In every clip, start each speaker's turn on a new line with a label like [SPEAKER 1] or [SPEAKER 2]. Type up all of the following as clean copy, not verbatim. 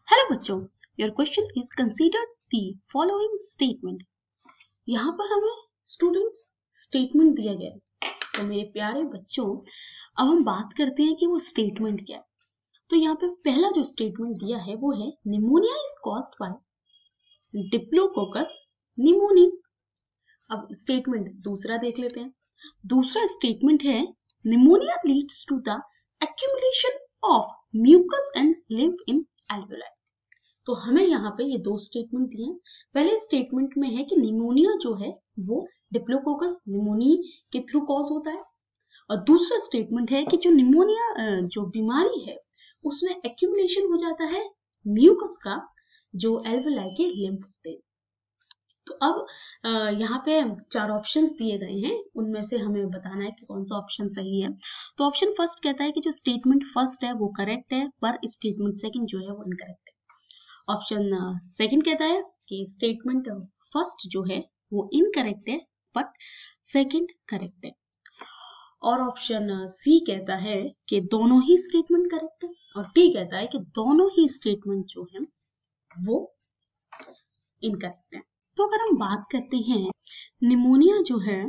[SPEAKER 1] Hello बच्चों, your question is consider the following statement. यहाँ पर हमें स्टूडेंट्स स्टेटमेंट दिया गया है। तो मेरे प्यारे बच्चों, अब हम बात करते हैं कि वो स्टेटमेंट क्या है। तो यहाँ पे पहला जो स्टेटमेंट दिया है वो है pneumonia is caused by diplococcus pneumoniae. अब स्टेटमेंट दूसरा देख लेते हैं। दूसरा स्टेटमेंट है pneumonia leads to the accumulation of mucus and lymph in alveoli. तो हमें यहाँ पे ये दो स्टेटमेंट दिए हैं। पहले स्टेटमेंट में है कि निमोनिया जो है वो डिप्लोकोकस निमोनी के थ्रू कॉज होता है, और दूसरा स्टेटमेंट है कि जो निमोनिया जो बीमारी है उसमें एक्यूमुलेशन हो जाता है म्यूकस का, जो एल्वेलाई के लिम्फ होते हैं। तो अब यहाँ पे चार ऑप्शंस दिए गए हैं, उनमें से हमें बताना है कि कौन सा ऑप्शन सही है। तो ऑप्शन फर्स्ट कहता है कि जो स्टेटमेंट फर्स्ट है वो करेक्ट है, पर स्टेटमेंट सेकंड जो है वो इनकरेक्ट है। ऑप्शन सेकंड कहता है कि स्टेटमेंट फर्स्ट जो है वो इनकरेक्ट है बट सेकंड करेक्ट है। और ऑप्शन सी कहता है कि दोनों ही स्टेटमेंट करेक्ट है, और डी कहता है कि दोनों ही स्टेटमेंट जो है वो इनकरेक्ट है। तो अगर हम बात करते हैं निमोनिया जो है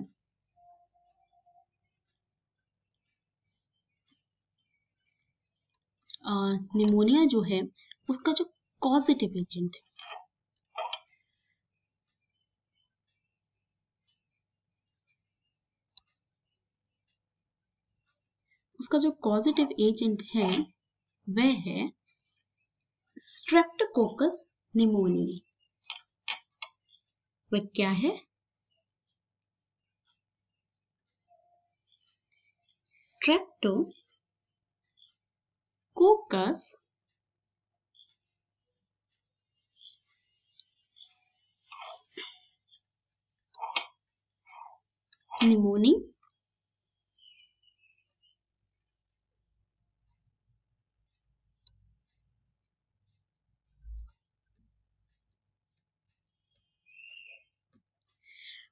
[SPEAKER 1] निमोनिया जो है उसका जो कॉजेटिव एजेंट है, उसका जो कॉजेटिव एजेंट है वह है स्ट्रेप्टोकोकस निमोनियाई। वह क्या है? स्ट्रेप्टोकोकस निमोनी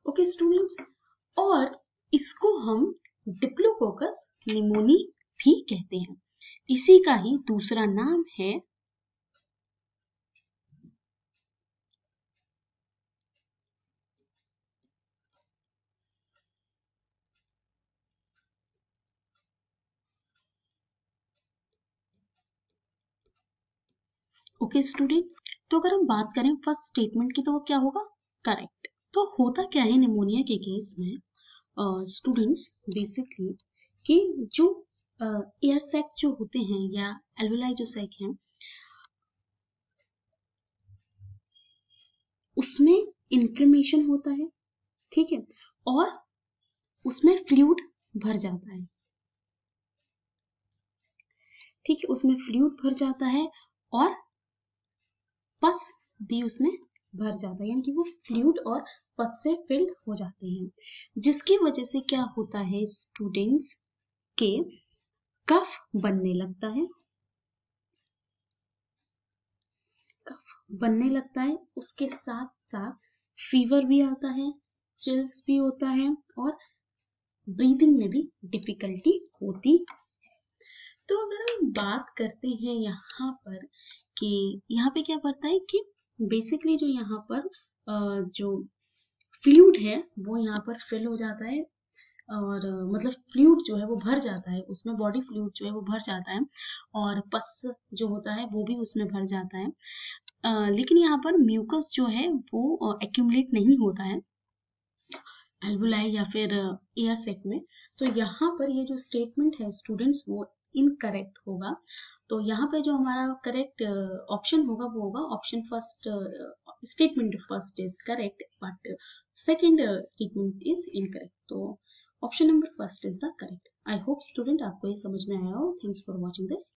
[SPEAKER 1] ओके स्टूडेंट्स, और इसको हम डिप्लोकोकस निमोनी भी कहते हैं। इसी का ही दूसरा नाम है ओके स्टूडेंट्स। तो अगर हम बात करें फर्स्ट स्टेटमेंट की तो वो क्या होगा? करेक्ट। तो होता क्या है निमोनिया के केस में स्टूडेंट्स बेसिकली कि जो एयर सैक जो होते हैं या एल्वेलाई जो सैक हैं उसमें इन्फ्लेमेशन होता है, ठीक है, और उसमें फ्लूइड भर जाता है, ठीक है, उसमें फ्लूइड भर जाता है और पस भी उसमें भर जाता है, यानी कि वो फ्लूइड और पस से फिल्ड हो जाते हैं, जिसकी वजह से क्या होता है स्टूडेंट्स के कफ बनने लगता है, कफ बनने लगता है, उसके साथ साथ फीवर भी आता है, चिल्स भी होता है और ब्रीदिंग में भी डिफिकल्टी होती है। तो अगर हम बात करते हैं यहाँ पर कि यहाँ पे क्या पड़ता है कि बेसिकली जो यहाँ पर जो फ्लूइड है वो यहाँ पर फिल हो जाता है, और मतलब फ्लूइड जो है वो भर जाता है, उसमें बॉडी फ्लूइड जो है वो भर जाता है, और पस जो होता है वो भी उसमें भर जाता है, लेकिन यहाँ पर म्यूकस जो है वो एक्यूमुलेट नहीं होता है एल्वुलाई या फिर एयर सैक में। तो यहाँ पर ये जो स्टेटमेंट है स्टूडेंट्स वो इनकरेक्ट होगा। तो यहाँ पे जो हमारा करेक्ट ऑप्शन होगा वो होगा option first, statement first is correct but second statement is incorrect. तो option number first is the correct. I hope student आपको ये समझ में आया हो। Thanks for watching this.